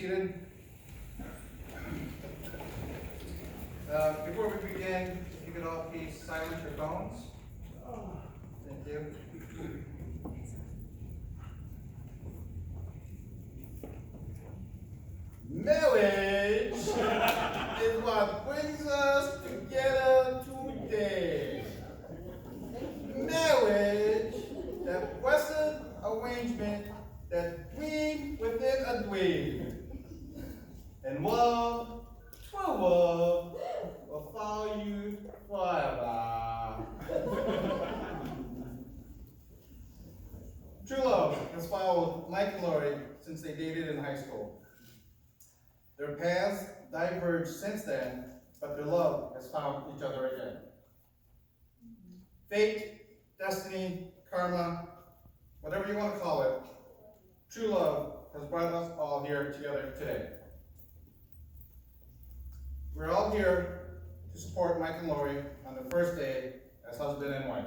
seated. Before we begin, if you could all please silence your phones. Thank you. Marriage is what brings us together today. Marriage, that blessed arrangement that dream within a dream. And love, true love, will follow you forever. True love has followed Mike and Lori since they dated in high school. Their paths diverged since then, but their love has found each other again. Fate, destiny, karma, whatever you want to call it, true love has brought us all here together today. We're all here to support Mike and Lori on their first day as husband and wife.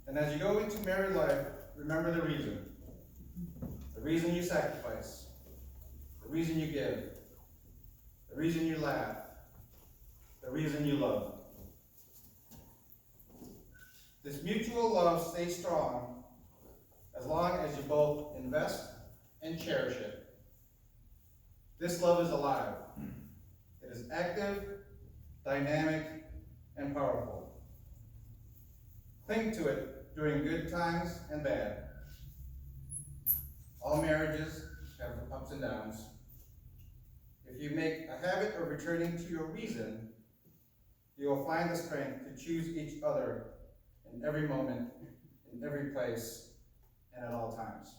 And as you go into married life, remember the reason you sacrifice, the reason you give, the reason you laugh, the reason you love. This mutual love stays strong as long as you both invest and cherish it. This love is alive. It is active, dynamic, and powerful. Cling to it during good times and bad. All marriages have ups and downs. If you make a habit of returning to your reason, you will find the strength to choose each other in every moment, in every place, and at all times.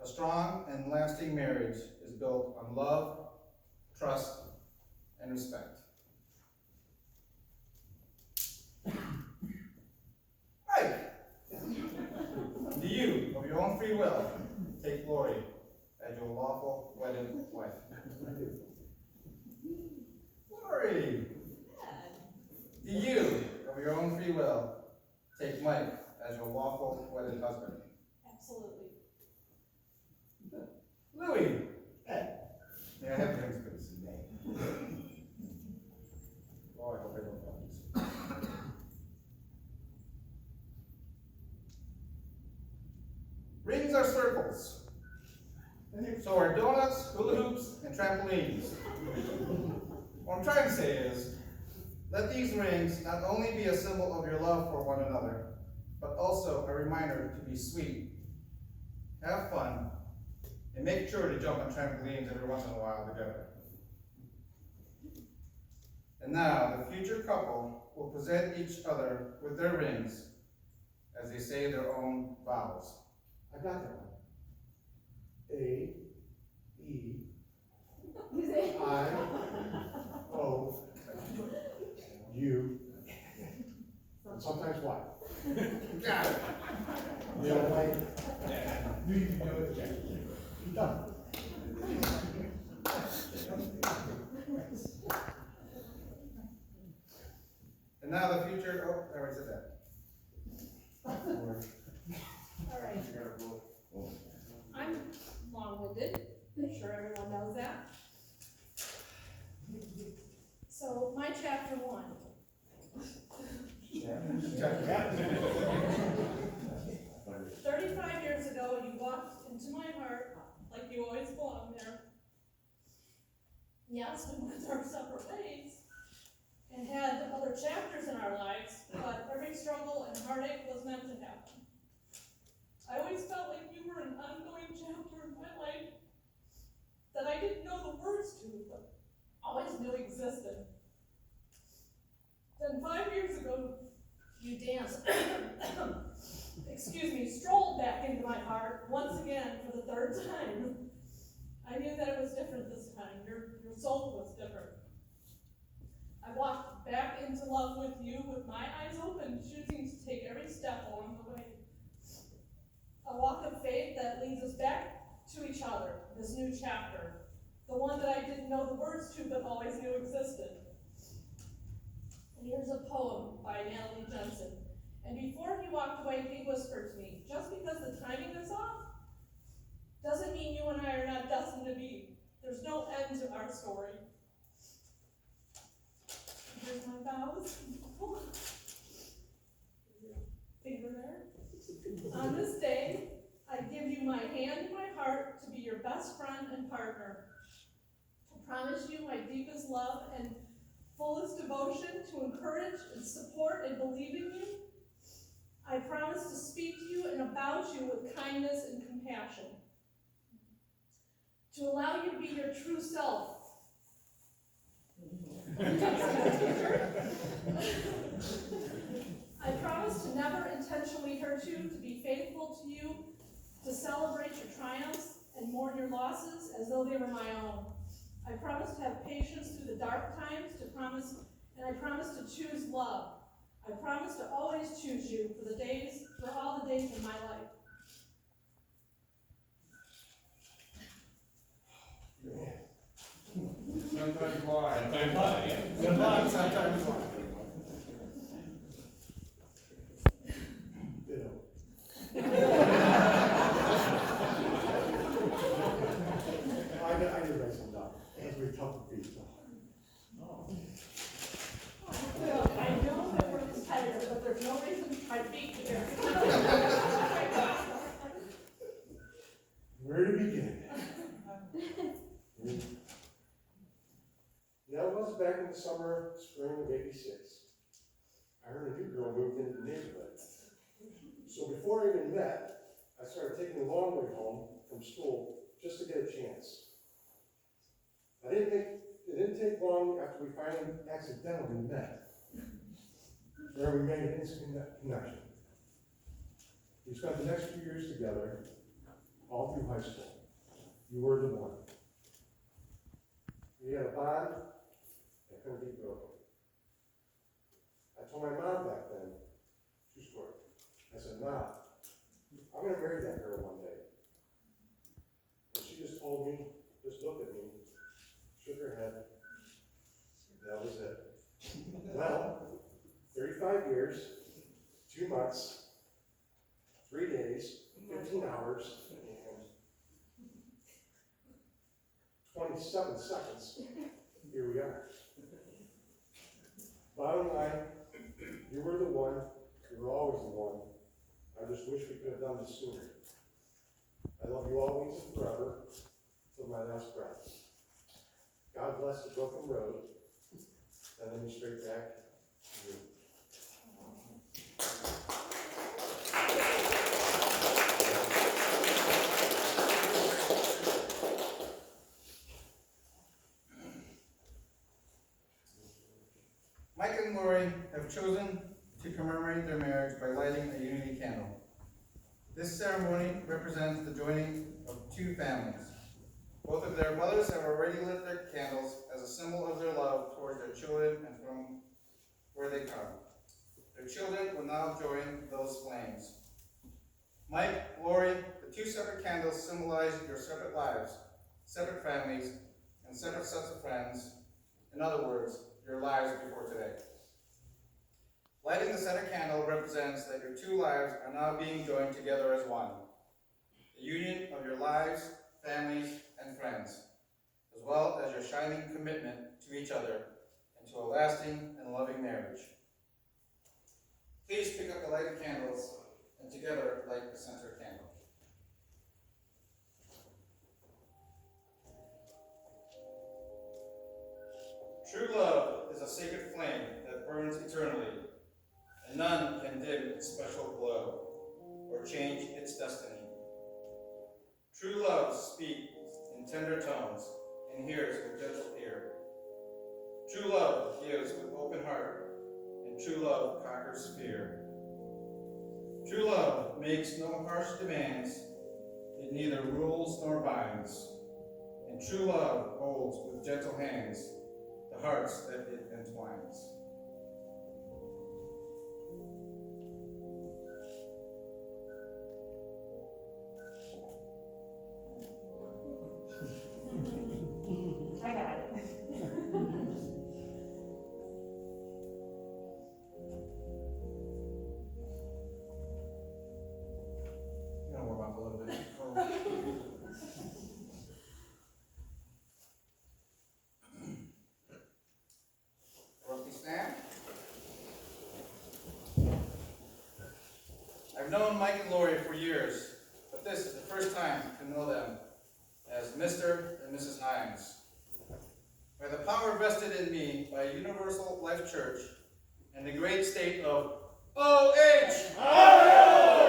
A strong and lasting marriage is built on love, trust, and respect. Right. Do you, of your own free will, take Lori as your lawful wedded wife? Lori. Do you, of your own free will, take Mike as your lawful wedded husband? Absolutely. Louis. May I have drinks, please? Oh, I hope I don't know this. Rings are circles. So are donuts, hula hoops, and trampolines. What I'm trying to say is, let these rings not only be a symbol of your love for one another, but also a reminder to be sweet, have fun, and make sure to jump on trampolines every once in a while together. And now, the future couple will present each other with their rings as they say their own vows. I got that one. A, E, I, O, U, and sometimes Y. Got it. You know, like, you can do it, Jack. Done. And now the future, oh, I already said that. All right. I'm long-winded. I'm sure everyone knows that. So, my chapter 1. 35 years ago, you walked into my heart like you always belonged there. Yes, we went our separate ways and had other chapters in our lives, but every struggle and heartache was meant to happen. I always felt like you were an ongoing chapter in my life that I didn't know the words to, but always knew existed. Then 5 years ago, you danced, strolled back into my heart once again for the third time. I knew that it was different this time. Your soul was different. I walked back into love with you with my eyes open, choosing to take every step along the way. A walk of faith that leads us back to each other, this new chapter, the one that I didn't know the words to but always knew existed. And here's a poem by Natalie Jensen. And before he walked away, he whispered to me, just because the timing is off doesn't mean you and I are not destined to be. There's no end to our story. Here's my vows. Finger there. On this day, I give you my hand and my heart to be your best friend and partner. I promise you my deepest love and fullest devotion to encourage and support and believe in you. I promise to speak to you and about you with kindness and compassion. To allow you to be your true self. I promise to never intentionally hurt you, to be faithful to you, to celebrate your triumphs and mourn your losses as though they were my own. I promise to have patience through the dark times, and I promise to choose love. I promise to always choose you for all the days of my life. Sometimes why? Sometimes why, yeah. Sometimes why? I did write some down. It's very tough to beat. Well, I know that we're competitive, but there's no reason to try to beat you here. Where to begin? That was back in the spring of '86. I heard a new girl moved into the neighborhood. So before I even met, I started taking the long way home from school just to get a chance. It didn't take long after we finally accidentally met. There we made an instant connection. We spent the next few years together, all through high school. You were the one. We had a bond that couldn't be broken. I told my mom back then, true story, I said, "Mom, I'm gonna marry that girl one day." And she just told me, just looked at me, shook her head. That was it. Well, 35 years, 2 months, 3 days, 15 hours, and 27 seconds, here we are. Bottom line, you were the one, you were always the one. I just wish we could have done this sooner. I love you always and forever, till my last breath. God bless the broken road, and let me straight back to you. Mike and Lori have chosen to commemorate their marriage by lighting a unity candle. This ceremony represents the joining of two families. Both of their mothers have already lit their candles as a symbol of their love towards their children and from where they come. Their children will now join those flames. Mike, Lori, the two separate candles symbolize your separate lives, separate families, and separate sets of friends. In other words, your lives before today. Lighting the center candle represents that your two lives are now being joined together as one. The union of your lives, families, and friends, as well as your shining commitment to each other and to a lasting and loving marriage. Please pick up the lighted candles and together light the center candle. True love is a sacred flame that burns eternally, and none can dim its special glow or change its destiny. True love speaks in tender tones and hears with gentle ear. True love gives with open heart, and true love conquers fear. True love makes no harsh demands, it neither rules nor binds, and true love holds with gentle hands the hearts that it entwines. I got it. You know, warm up a little bit. I've known Mike and Lori for years, but this is the first time to know them as Mr. and Mrs. Hines. By the power vested in me by Universal Life Church and the great state of OH!